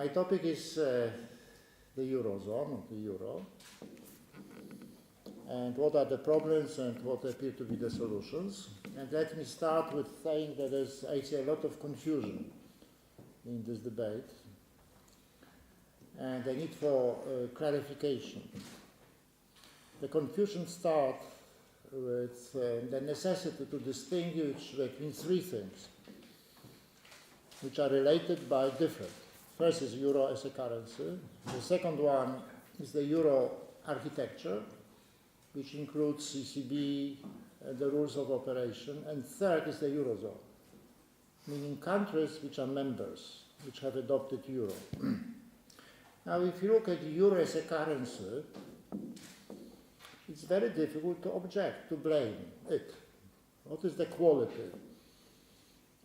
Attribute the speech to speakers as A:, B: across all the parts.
A: My topic is the Eurozone, the Euro, and what are the problems and what appear to be the solutions. And let me start with saying that there's actually a lot of confusion in this debate, and the need for clarification. The confusion starts with the necessity to distinguish between three things, which are related but different. First is euro as a currency. The second one is the euro architecture, which includes ECB, the rules of operation. And third is the eurozone, meaning countries which are members, which have adopted euro. Now, if you look at euro as a currency, it's very difficult to object, to blame it. What is the quality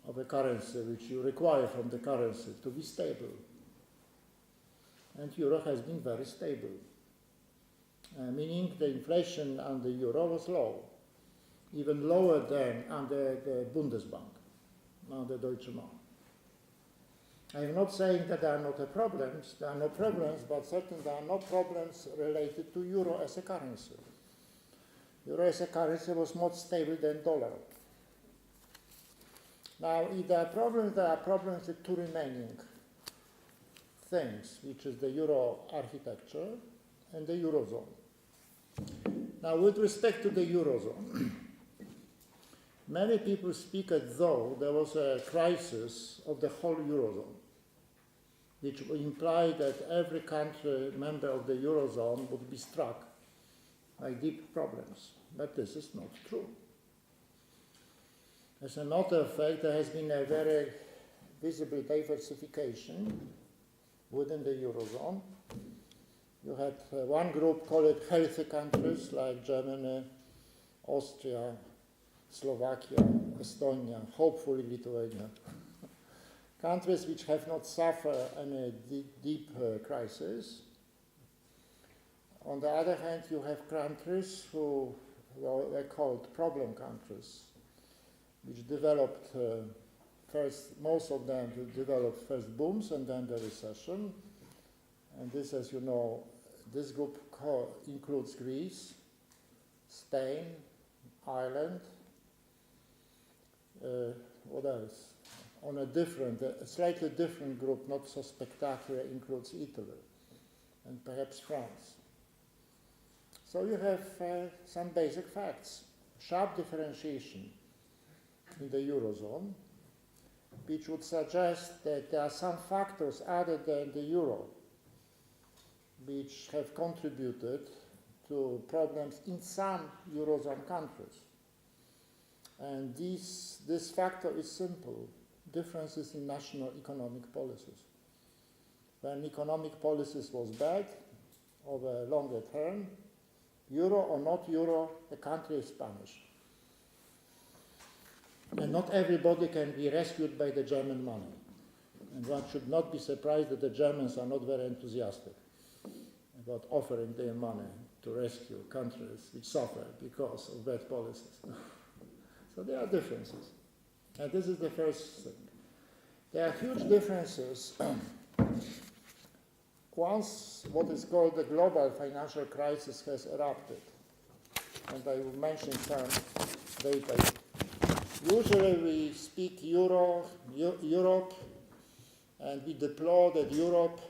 A: of a currency which you require from the currency to be stable? And euro has been very stable, meaning the inflation under euro was low, even lower than under the Bundesbank, under Deutsche Mark. I am not saying that there are no problems, but certainly there are no problems related to euro as a currency. Euro as a currency was more stable than dollar. Now, if there are problems with two remaining things, which is the euro architecture and the eurozone. Now, with respect to the eurozone, many people speak as though there was a crisis of the whole eurozone, which would imply that every country member of the eurozone would be struck by deep problems. But this is not true. As a matter of fact, there has been a very visible diversification within the eurozone. You had one group called healthy countries like Germany, Austria, Slovakia, Estonia, hopefully Lithuania. Countries which have not suffered any deep crisis. On the other hand, you have countries who were called problem countries, which developed first, most of them developed first booms and then the recession. And this, as you know, this group includes Greece, Spain, Ireland, what else? On a slightly different group, not so spectacular, includes Italy and perhaps France. So you have some basic facts. Sharp differentiation in the eurozone, which would suggest that there are some factors other than the euro which have contributed to problems in some eurozone countries. And this factor is simple: differences in national economic policies. When economic policies was bad over a longer term, euro or not euro, the country is punished. And not everybody can be rescued by the German money. And one should not be surprised that the Germans are not very enthusiastic about offering their money to rescue countries which suffer because of bad policies. So there are differences. And this is the first thing. There are huge differences once what is called the global financial crisis has erupted. And I will mention some data. Usually we speak Europe, and we deplore that Europe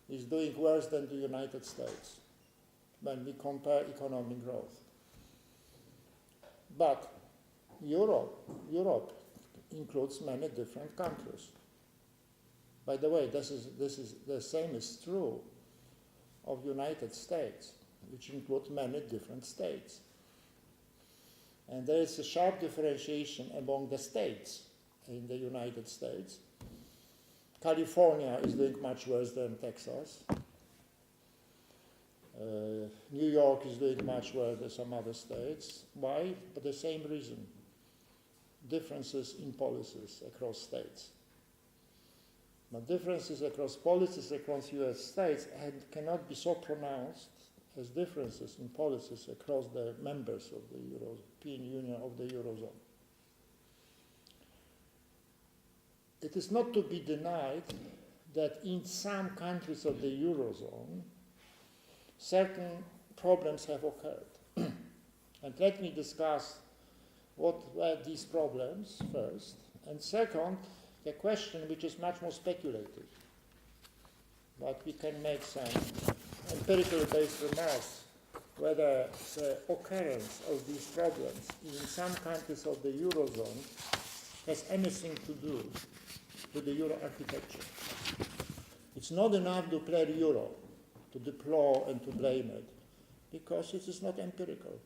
A: is doing worse than the United States when we compare economic growth. But Europe includes many different countries. By the way, this is the same is true of United States, which includes many different states. And there is a sharp differentiation among the states in the United States. California is doing much worse than Texas. New York is doing much worse than some other states. Why? For the same reason. Differences in policies across states. But differences across policies across US states cannot be so pronounced as differences in policies across the members of the European Union, of the Eurozone. It is not to be denied that in some countries of the Eurozone, certain problems have occurred. And let me discuss what were these problems first, and second, the question which is much more speculative, but we can make some empirically based remarks whether the occurrence of these problems in some countries of the Eurozone has anything to do with the Euro architecture. It's not enough to play the Euro, to deplore and to blame it, because it is not empirical.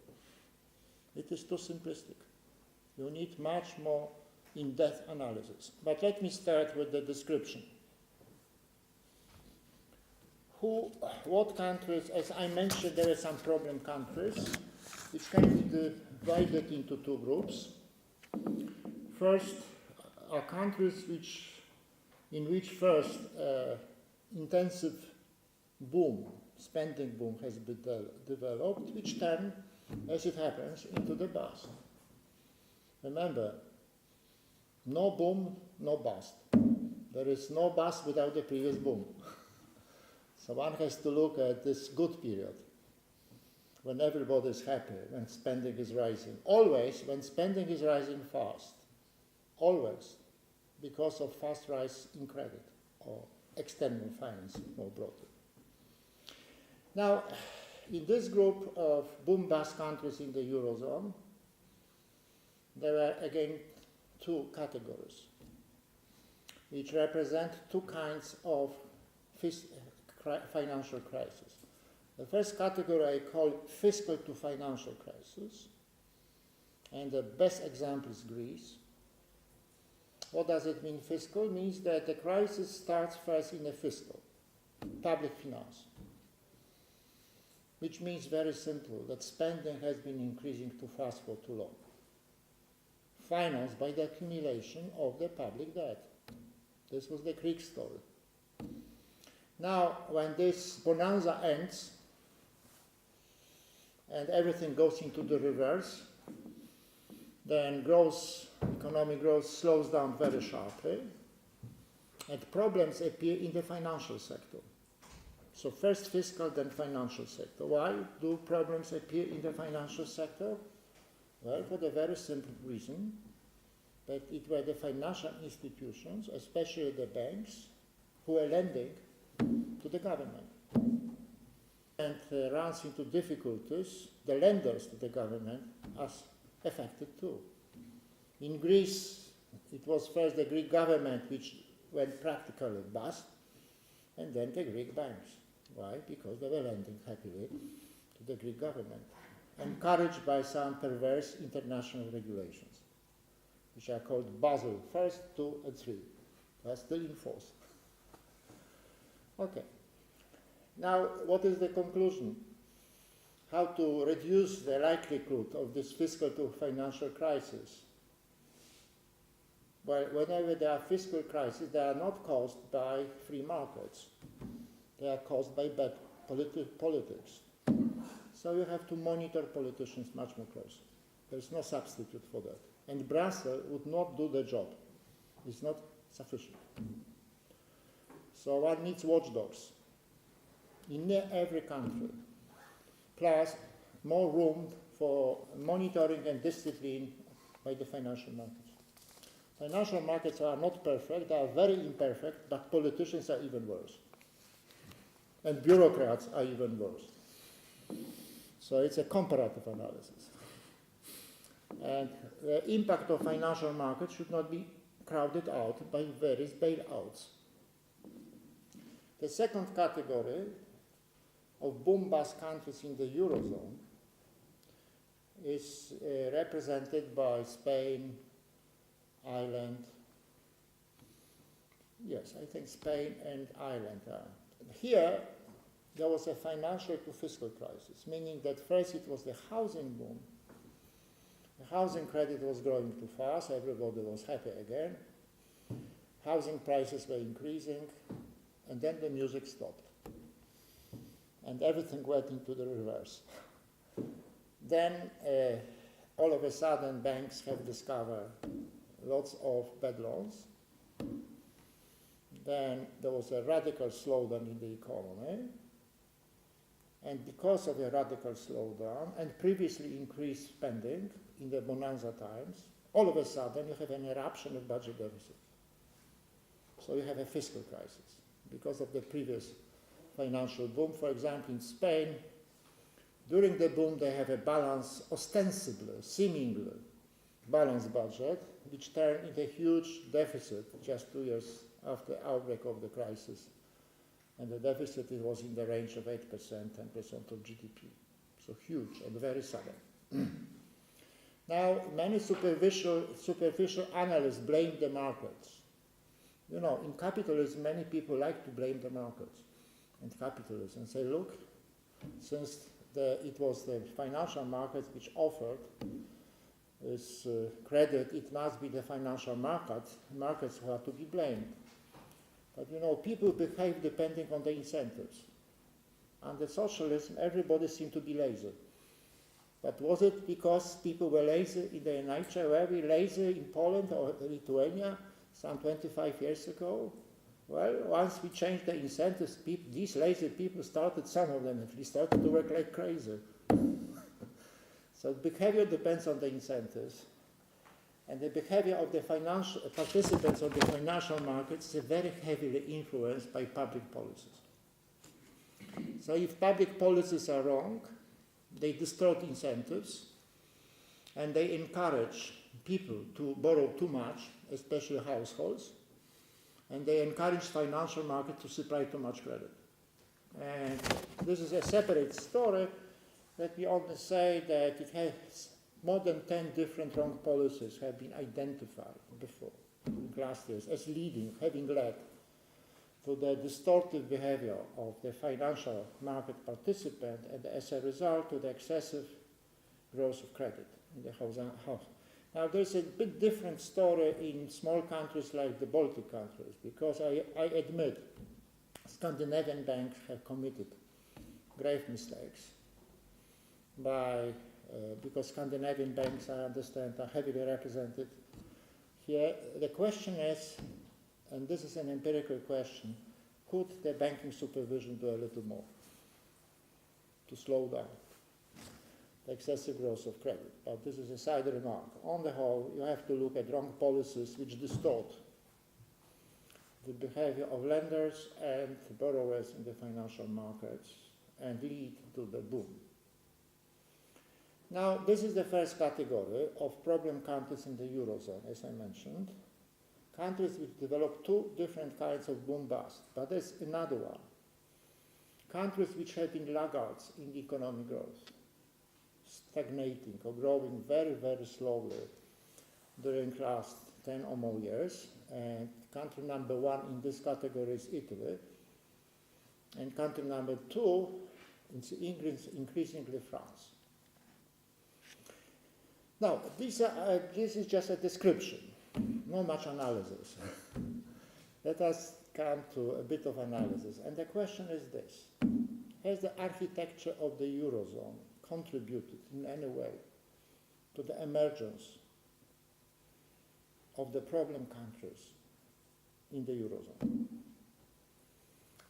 A: It is too simplistic. You need much more in-depth analysis. But let me start with the description. What countries, as I mentioned, there are some problem countries, which can be divided into two groups. First are countries in which first intensive boom, spending boom has been developed, which turn, as it happens, into the bust. Remember, no boom, no bust. There is no bust without the previous boom. So one has to look at this good period, when everybody is happy, when spending is rising. Always, when spending is rising fast. Always, because of fast rise in credit or external finance more broadly. Now, in this group of boom-bust countries in the Eurozone, there are again two categories, which represent two kinds of financial crisis. The first category I call fiscal to financial crisis, and the best example is Greece. What does it mean, fiscal? It means that the crisis starts first in a fiscal, public finance, which means very simple, that spending has been increasing too fast for too long, financed by the accumulation of the public debt. This was the Greek story. Now, when this bonanza ends and everything goes into the reverse, then economic growth slows down very sharply, and problems appear in the financial sector. So first fiscal, then financial sector. Why do problems appear in the financial sector? Well, for the very simple reason that it were the financial institutions, especially the banks, who were lending to the government. And runs into difficulties, the lenders to the government are affected too. In Greece, it was first the Greek government which went practically bust, and then the Greek banks. Why? Because they were lending happily to the Greek government, encouraged by some perverse international regulations, which are called Basel I, II, and III. They are still in force. Okay. Now, what is the conclusion? How to reduce the likelihood of this fiscal to financial crisis? Well, whenever there are fiscal crises, they are not caused by free markets. They are caused by bad politics. So you have to monitor politicians much more closely. There is no substitute for that. And Brussels would not do the job. It's not sufficient. So one needs watchdogs in every country, plus more room for monitoring and discipline by the financial markets. Financial markets are not perfect, they are very imperfect, but politicians are even worse. And bureaucrats are even worse. So it's a comparative analysis. And the impact of financial markets should not be crowded out by various bailouts. The second category of boom-bust countries in the Eurozone is represented by Spain, Ireland. Yes, I think Spain and Ireland are. Here, there was a financial to fiscal crisis, meaning that first it was the housing boom. The housing credit was growing too fast, everybody was happy again. Housing prices were increasing, and then the music stopped. And everything went into the reverse. Then, all of a sudden, banks have discovered lots of bad loans. then there was a radical slowdown in the economy. And because of a radical slowdown and previously increased spending in the bonanza times, all of a sudden you have an eruption of budget deficit. So you have a fiscal crisis because of the previous financial boom. For example, in Spain, during the boom they have a balanced, ostensibly, seemingly balanced budget, which turned into a huge deficit just 2 years after the outbreak of the crisis. And the deficit was in the range of 8%, 10% of GDP. So huge and very sudden. Now, many superficial analysts blame the markets. You know, in capitalism, many people like to blame the markets and capitalism and say, look, since it was the financial markets which offered this credit, it must be the financial markets who are to be blamed. But you know, people behave depending on the incentives. Under socialism, everybody seemed to be lazy. But was it because people were lazy in the nature? Were we lazy in Poland or Lithuania some 25 years ago? Well, once we changed the incentives, these lazy people started, some of them at least, started to work like crazy. So behavior depends on the incentives. And the behavior of the financial participants of the financial markets is very heavily influenced by public policies. So if public policies are wrong, they distort incentives, and they encourage people to borrow too much, especially households, and they encourage financial markets to supply too much credit. And this is a separate story. Let me only say that it has more than 10 different wrong policies have been identified before in last years as leading, having led to the distortive behavior of the financial market participant, and as a result to the excessive growth of credit in the house. Now there's a bit different story in small countries like the Baltic countries, because I admit Scandinavian banks have committed grave mistakes because Scandinavian banks, I understand, are heavily represented here. The question is, and this is an empirical question, could the banking supervision do a little more to slow down the excessive growth of credit? But this is a side remark. On the whole, you have to look at wrong policies which distort the behavior of lenders and borrowers in the financial markets and lead to the boom. Now, this is the first category of problem countries in the Eurozone, as I mentioned. Countries which develop two different kinds of boom-bust, but there's another one. Countries which have been laggards in economic growth, stagnating or growing very, very slowly during the last 10 or more years. And country number one in this category is Italy. And country number two is increasingly France. Now, this is just a description, not much analysis. Let us come to a bit of analysis. And the question is this: has the architecture of the Eurozone contributed in any way to the emergence of the problem countries in the Eurozone?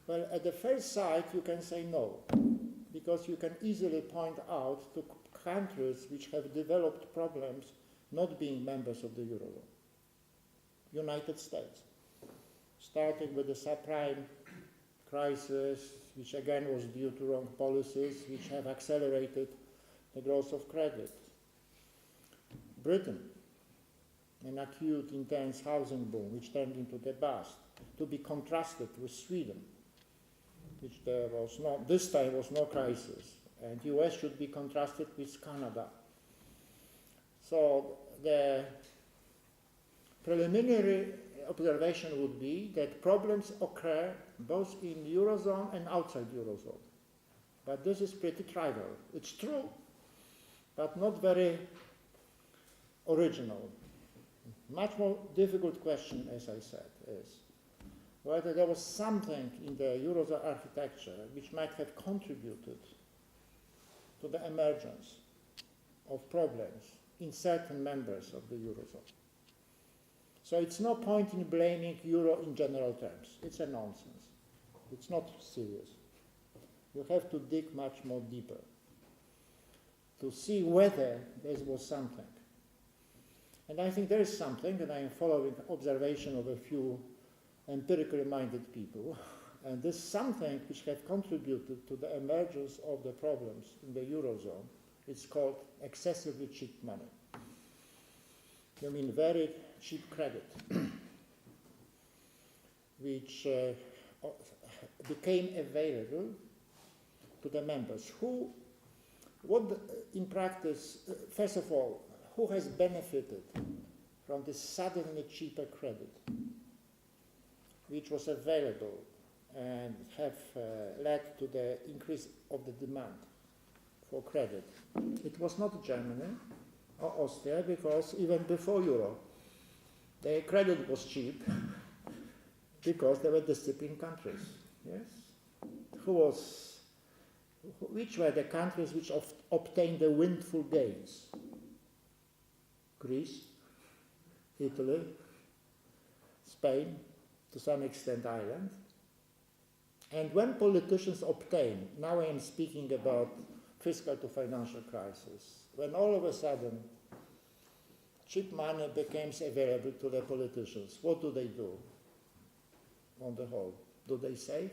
A: Well, at the first sight, you can say no, because you can easily point out to countries which have developed problems not being members of the Eurozone. United States, starting with the subprime crisis, which again was due to wrong policies, which have accelerated the growth of credit. Britain, an acute, intense housing boom, which turned into the bust, to be contrasted with Sweden, which there was no, this time was no crisis, and US should be contrasted with Canada. So the preliminary observation would be that problems occur both in Eurozone and outside Eurozone. But this is pretty trivial. It's true, but not very original. Much more difficult question, as I said, is whether there was something in the Eurozone architecture which might have contributed to the emergence of problems in certain members of the Eurozone. So it's no point in blaming euro in general terms. It's a nonsense. It's not serious. You have to dig much more deeper to see whether there was something. And I think there is something, and I am following observation of a few empirically minded people, and this something which have contributed to the emergence of the problems in the Eurozone is called excessively cheap money. I mean very cheap credit, which became available to the members. In practice, first of all, who has benefited from this suddenly cheaper credit, which was available and have led to the increase of the demand for credit? It was not Germany or Austria, because even before Euro, the credit was cheap because they were disciplined countries. Yes, which were the countries which obtained the windfall gains? Greece, Italy, Spain, to some extent Ireland. And when politicians obtain, now I am speaking about fiscal to financial crisis, when all of a sudden cheap money becomes available to the politicians, what do they do on the whole? Do they save?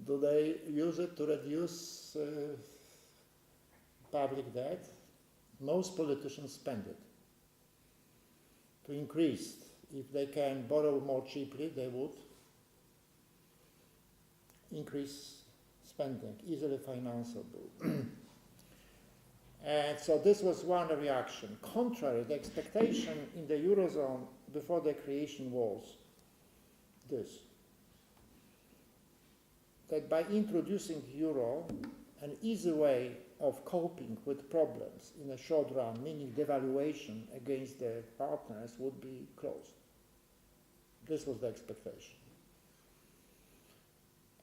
A: Do they use it to reduce public debt? Most politicians spend it to increase. If they can borrow more cheaply, they would increase spending, easily financeable. And so this was one reaction. Contrary, the expectation in the Eurozone before the creation was this, that by introducing euro, an easy way of coping with problems in a short run, meaning devaluation against the partners, would be closed. This was the expectation.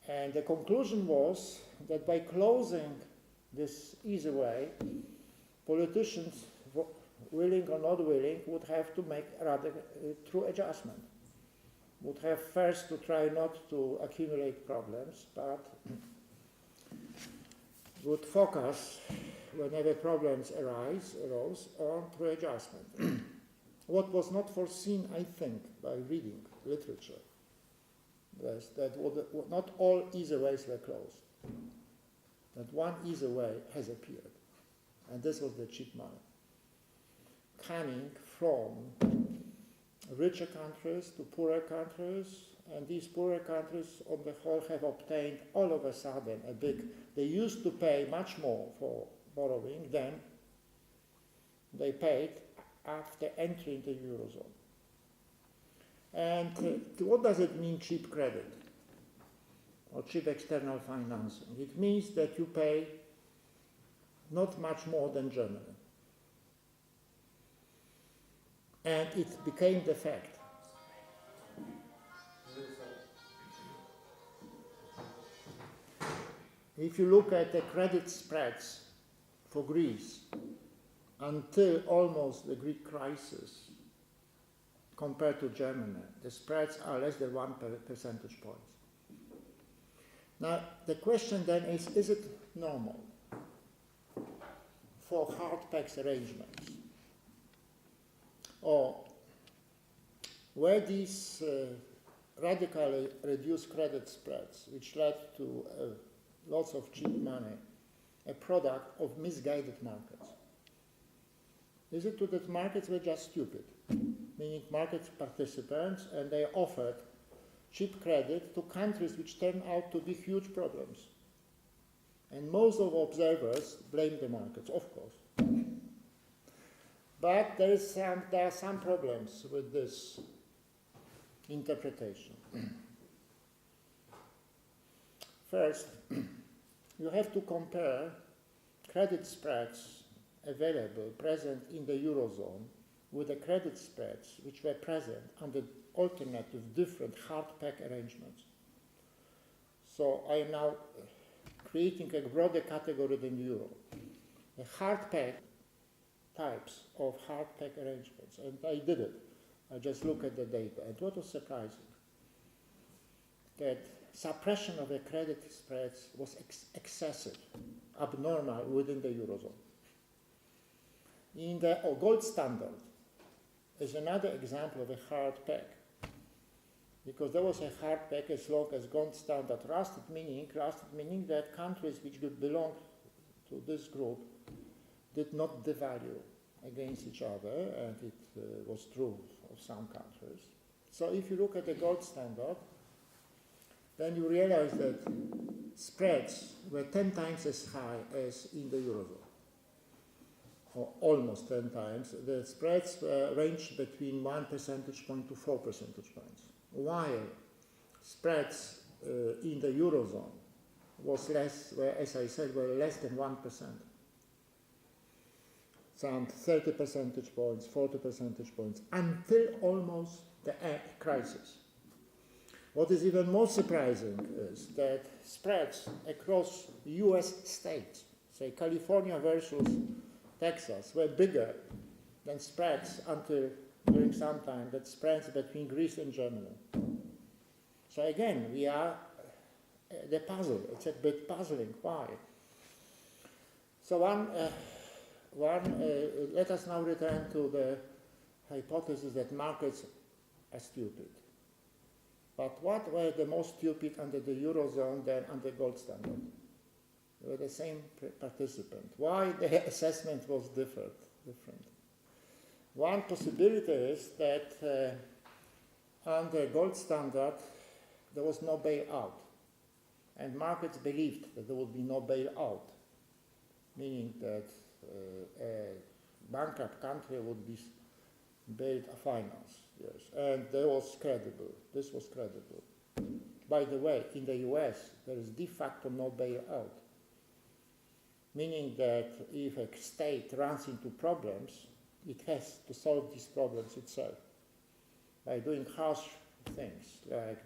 A: And the conclusion was that by closing this easy way, politicians, willing or not willing, would have to make rather true adjustment. Would have first to try not to accumulate problems, but would focus, whenever problems arose, on true adjustment. What was not foreseen, I think, by reading literature, was that not all easy ways were closed. That one easy way has appeared, and this was the cheap money, coming from richer countries to poorer countries, and these poorer countries on the whole have obtained all of a sudden they used to pay much more for borrowing than they paid after entering the Eurozone. And what does it mean, cheap credit or cheap external financing? It means that you pay not much more than Germany. And it became the fact. If you look at the credit spreads for Greece until almost the Greek crisis, compared to Germany, the spreads are less than 1 percentage point. Now, the question then is it normal for hard PECs arrangements? Or were these radically reduced credit spreads, which led to lots of cheap money, a product of misguided markets? Is it true that markets were just stupid, meaning market participants, and they offered cheap credit to countries which turned out to be huge problems? And most of observers blame the markets, of course. But there are some problems with this interpretation. First, you have to compare credit spreads available, present in the Eurozone, with the credit spreads which were present under alternative, different hard PEC arrangements. So I am now creating a broader category than Euro. The hard PEC types of hard PEC arrangements, and I did it I just look at the data. And what was surprising? That suppression of the credit spreads was excessive, abnormal within the Eurozone. In the gold standard is another example of a hard peg. Because there was a hard peg as long as gold standard lasted, meaning that countries which belong to this group did not devalue against each other, and it was true of some countries. So if you look at the gold standard, then you realize that spreads were 10 times as high as in the Eurozone, or almost 10 times. The spreads ranged between 1 percentage point to 4 percentage points, while spreads in the Eurozone was less, as I said, were less than 1%. Some 30 percentage points, 40 percentage points, until almost the crisis. What is even more surprising is that spreads across US states, say California versus Texas, were bigger than spreads until during some time, that spreads between Greece and Germany. So again, we are the puzzle. It's a bit puzzling. Why? So let us now return to the hypothesis that markets are stupid. But what were the most stupid under the Eurozone than under gold standard? They were the same participant. Why the assessment was different? One possibility is that under gold standard there was no bailout, and markets believed that there would be no bailout, meaning that a bankrupt country would be bailed finance, yes, and that was credible. This was credible. By the way, in the US, there is de facto no bailout, meaning that if a state runs into problems, it has to solve these problems itself by doing harsh things like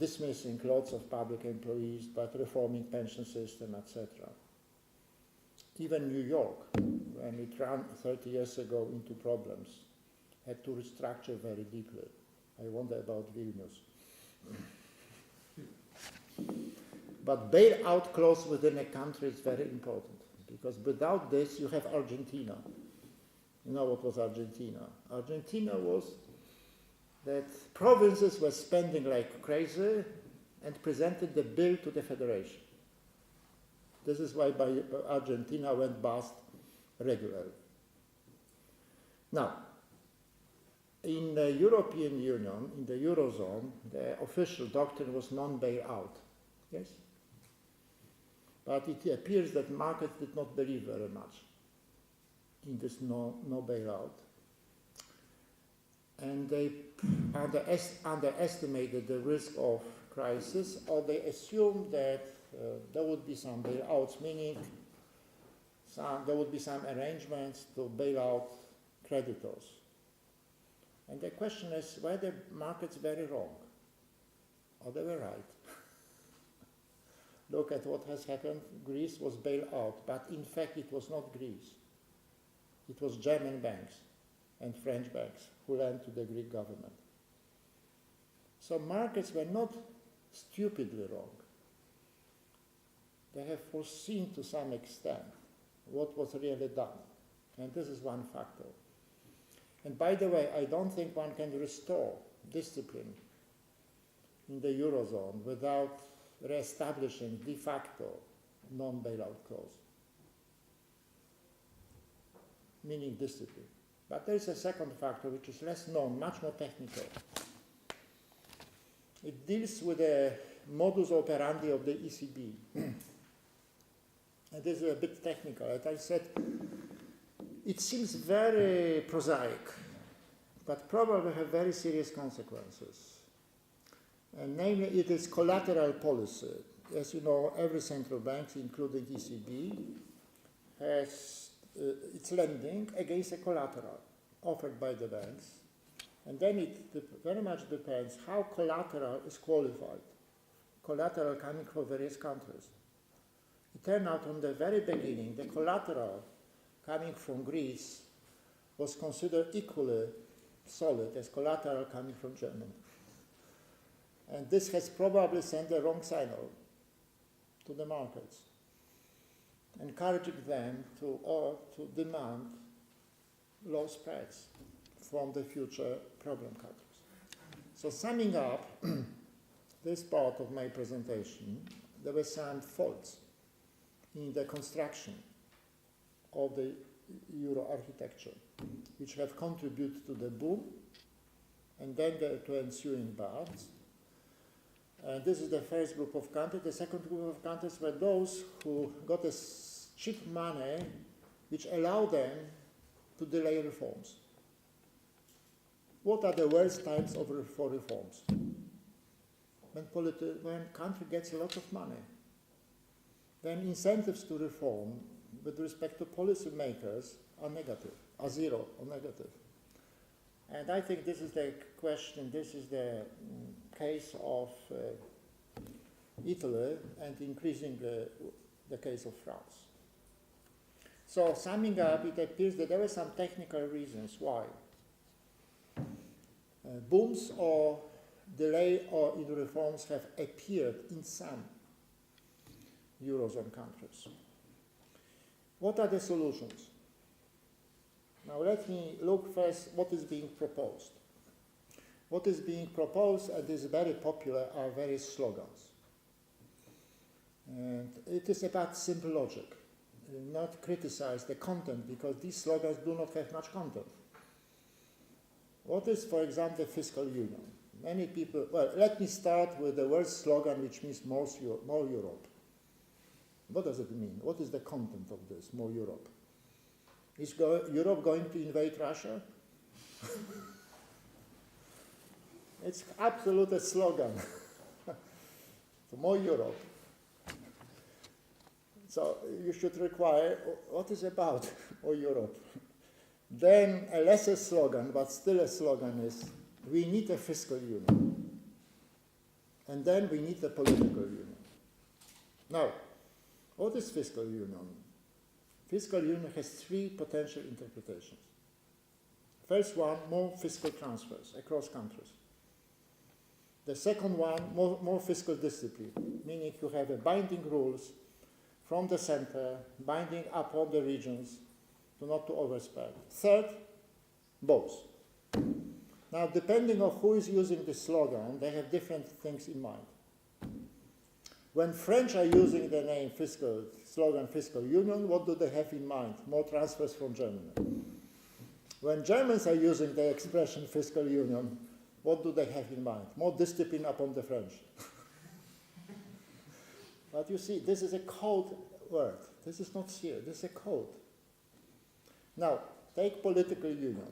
A: dismissing lots of public employees, but reforming pension system, etc. Even New York, when it ran 30 years ago into problems, had to restructure very deeply. I wonder about Vilnius. But bailout clause within a country is very important, because without this you have Argentina. You know what was Argentina? Argentina was that provinces were spending like crazy and presented the bill to the federation. This is why Argentina went bust regularly. Now, in the European Union, in the Eurozone, the official doctrine was non-bailout. Yes? But it appears that markets did not believe very much in this no bailout. And they underestimated the risk of crisis, or they assumed that there would be some bailouts, meaning there would be some arrangements to bail out creditors. And the question is, were the markets very wrong? Or they were right? Look at what has happened. Greece was bailed out, but in fact it was not Greece. It was German banks and French banks who lent to the Greek government. So markets were not stupidly wrong. They have foreseen to some extent what was really done. And this is one factor. And by the way, I don't think one can restore discipline in the Eurozone without re-establishing de facto non-bailout clause, meaning discipline. But there is a second factor which is less known, much more technical. It deals with the modus operandi of the ECB. And this is a bit technical. As I said, it seems very prosaic, but probably have very serious consequences. And namely, it is collateral policy. As you know, every central bank, including ECB, has its lending against a collateral offered by the banks. And then it very much depends how collateral is qualified. Collateral coming from various countries. It turned out from the very beginning, the collateral coming from Greece was considered equally solid as collateral coming from Germany. And this has probably sent the wrong signal to the markets, encouraging them to demand low spreads from the future problem countries. So summing up this part of my presentation, there were some faults in the construction of the euro architecture, which have contributed to the boom and then to ensuing bust. And this is the first group of countries. The second group of countries were those who got a cheap money which allowed them to delay reforms. What are the worst times for reforms? When country gets a lot of money. Then incentives to reform with respect to policymakers are negative, are zero or negative. And I think this is the question, this is the case of Italy and increasing the case of France. So summing up, it appears that there were some technical reasons why booms or delay or in reforms have appeared in some Eurozone countries. What are the solutions? Now let me look first what is being proposed. What is being proposed, and is very popular, are various slogans. And it is about simple logic, not criticize the content, because these slogans do not have much content. What is, for example, fiscal union? Many people, well, let me start with the word slogan, which means more Europe. What does it mean? What is the content of this, more Europe? Is Europe going to invade Russia? It's absolute a slogan. So more Europe. So you should require, what is about more Europe? Then a lesser slogan, but still a slogan, is we need a fiscal union. And then we need a political union. Now, what is fiscal union? Fiscal union has three potential interpretations. First one, more fiscal transfers across countries. The second one, more fiscal discipline, meaning you have a binding rules from the center, binding upon the regions to not to overspend. Third, both. Now, depending on who is using this slogan, they have different things in mind. When French are using the name slogan fiscal union, what do they have in mind? More transfers from Germany. When Germans are using the expression fiscal union, what do they have in mind? More discipline upon the French. But you see, this is a code word. This is not here, this is a code. Now, take political union.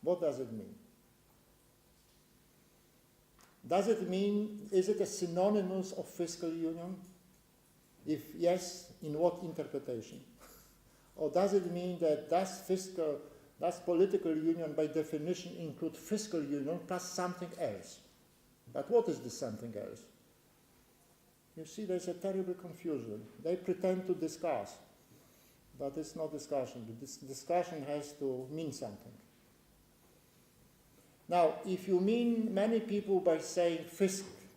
A: What does it mean? Does it mean, is it a synonymous of fiscal union? If yes, in what interpretation? Or does it mean that does political union by definition include fiscal union plus something else? But what is this something else? You see, there's a terrible confusion. They pretend to discuss, but it's not discussion. This discussion has to mean something. Now, if you mean many people by saying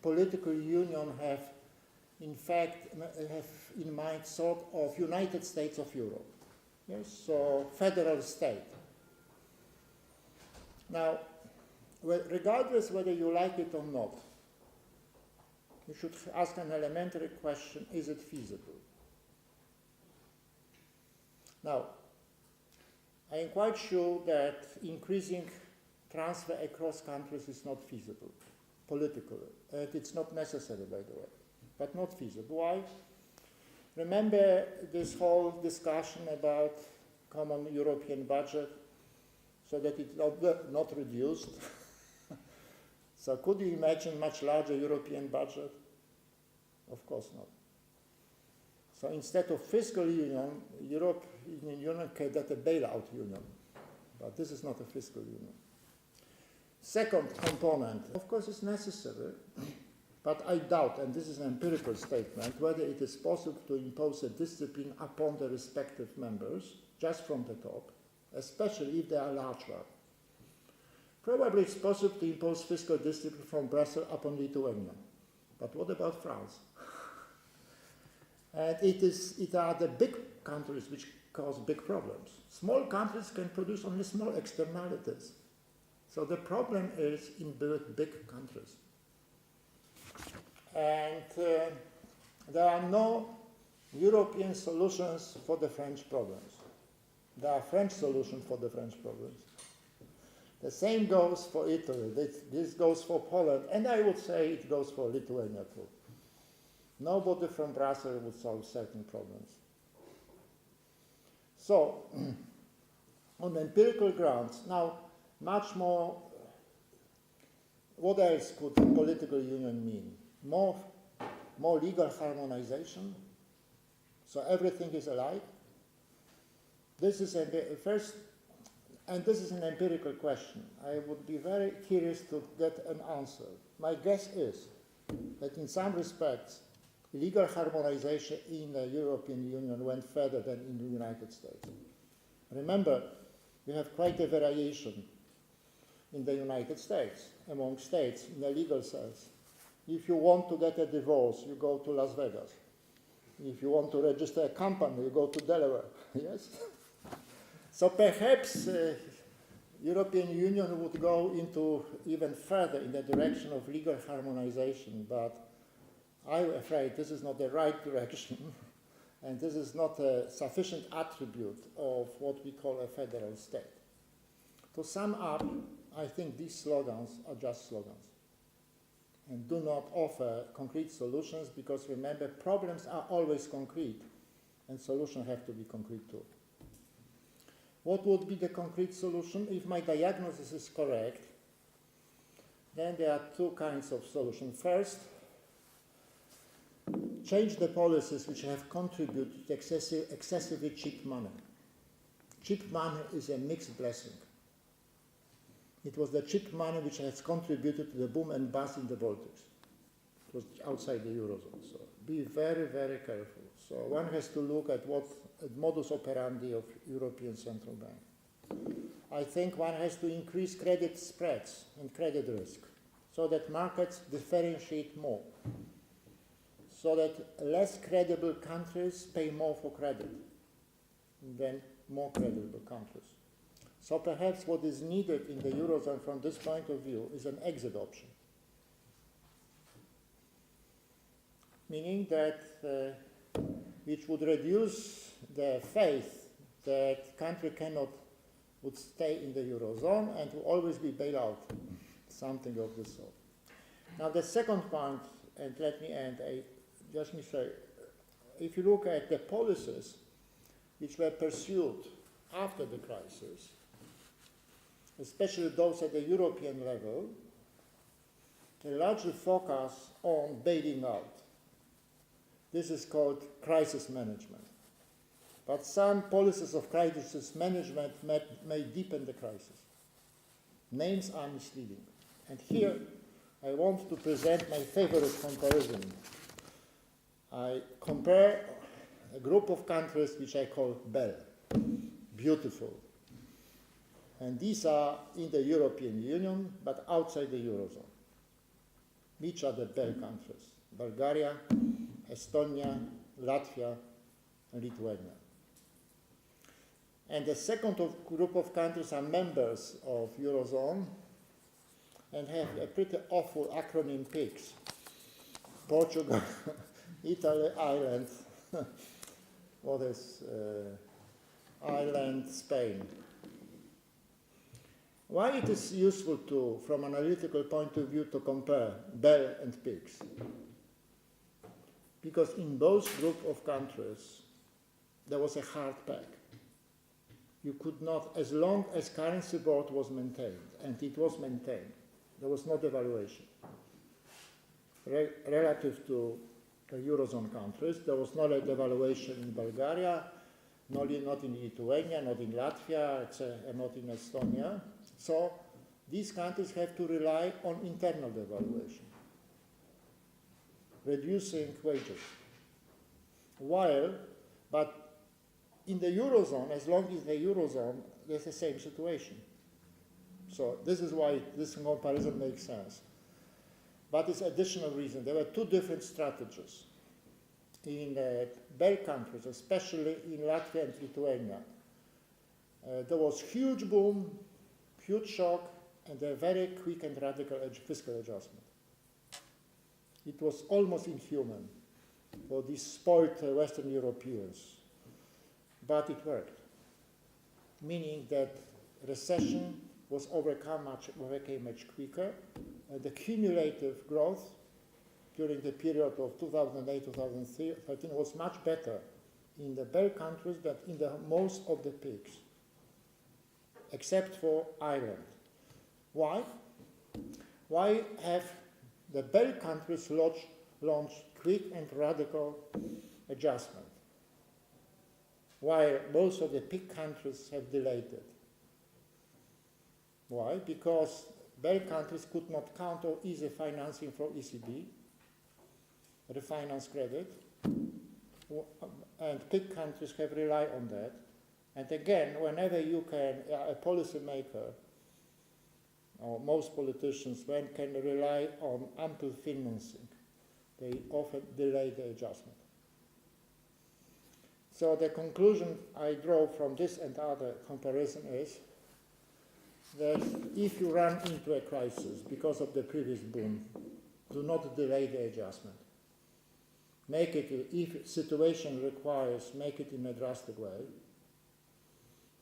A: political union have in mind sort of United States of Europe, yes, so federal state. Now, regardless whether you like it or not, you should ask an elementary question, is it feasible? Now, I am quite sure that increasing transfer across countries is not feasible, politically. And it's not necessary, by the way, but not feasible. Why? Remember this whole discussion about common European budget, so that it's not reduced. So could you imagine much larger European budget? Of course not. So instead of fiscal union, European Union can get a bailout union. But this is not a fiscal union. Second component, of course, is necessary, but I doubt, and this is an empirical statement, whether it is possible to impose a discipline upon the respective members, just from the top. especially if they are large ones. Probably it's possible to impose fiscal discipline from Brussels upon Lithuania. But what about France? And it are the big countries which cause big problems. Small countries can produce only small externalities. So the problem is in big countries. And there are no European solutions for the French problems. There are French solutions for the French problems. The same goes for Italy. This goes for Poland, and I would say it goes for Lithuania too. Nobody from Brussels would solve certain problems. So, on empirical grounds, now much more, what else could political union mean? More legal harmonization, so everything is alike. This is first, and this is an empirical question. I would be very curious to get an answer. My guess is that in some respects, legal harmonization in the European Union went further than in the United States. Remember, we have quite a variation in the United States, among states, in the legal sense. If you want to get a divorce, you go to Las Vegas. If you want to register a company, you go to Delaware, yes? So perhaps European Union would go into even further in the direction of legal harmonization, but I'm afraid this is not the right direction, and this is not a sufficient attribute of what we call a federal state. To sum up, I think these slogans are just slogans and do not offer concrete solutions, because remember, problems are always concrete and solutions have to be concrete too. What would be the concrete solution? If my diagnosis is correct, then there are two kinds of solutions. First, change the policies which have contributed to excessively cheap money. Cheap money is a mixed blessing. It was the cheap money which has contributed to the boom and bust in the Baltics. It was outside the Eurozone, so be very, very careful. So one has to look at what modus operandi of European Central Bank. I think one has to increase credit spreads and credit risk so that markets differentiate more, so that less credible countries pay more for credit than more credible countries. So perhaps what is needed in the Eurozone from this point of view is an exit option. Meaning that which would reduce the faith that country would stay in the Eurozone and will always be bailed out, something of this sort. Now the second point, and let me end, just me say, if you look at the policies which were pursued after the crisis, especially those at the European level, they largely focus on bailing out. This is called crisis management. But some policies of crisis management may deepen the crisis. Names are misleading. And here I want to present my favorite comparison. I compare a group of countries which I call BEL, beautiful. And these are in the European Union, but outside the Eurozone. Which are the BEL countries? Bulgaria, Estonia, Latvia, and Lithuania. And the second group of countries are members of Eurozone and have a pretty awful acronym PIGS. Portugal, Italy, Ireland, Ireland, Spain. Why it is useful to, from an analytical point of view, to compare BEL and PIGS? Because in both group of countries, there was a hard peg. You could not, as long as currency board was maintained, and it was maintained, there was no devaluation. Relative to the Eurozone countries, there was not a devaluation in Bulgaria, not in Lithuania, not in Latvia, and not in Estonia. So these countries have to rely on internal devaluation, reducing wages. But in the Eurozone, as long as the Eurozone, there's the same situation. So this is why this comparison makes sense. But it's additional reason. There were two different strategies. In Bell countries, especially in Latvia and Lithuania, there was huge boom, huge shock, and a very quick and radical fiscal adjustment. It was almost inhuman for these spoiled Western Europeans, but it worked, meaning that recession was overcame much quicker, and the cumulative growth during the period of 2008-2013 was much better in the Bell countries than in the most of the peaks, except for Ireland. Why? Why have the Bell countries launched quick and radical adjustment, while most of the peak countries have delayed it? Why? Because Bell countries could not count on easy financing from ECB, refinance credit, and peak countries have relied on that. And again, whenever you can, a policy maker, or most politicians, when can rely on ample financing, they often delay the adjustment. So the conclusion I draw from this and other comparison is that if you run into a crisis because of the previous boom, do not delay the adjustment. Make it, if situation requires, make it in a drastic way,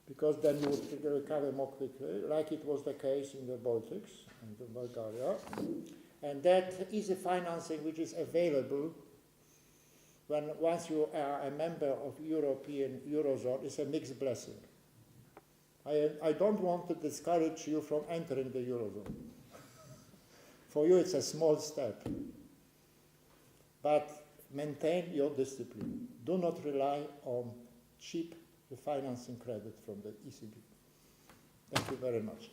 A: because then you would recover more quickly, like it was the case in the Baltics and in Bulgaria. And that easy financing which is available once you are a member of European Eurozone is a mixed blessing. I don't want to discourage you from entering the Eurozone. For you it's a small step. But maintain your discipline. Do not rely on cheap financing credit from the ECB. Thank you very much.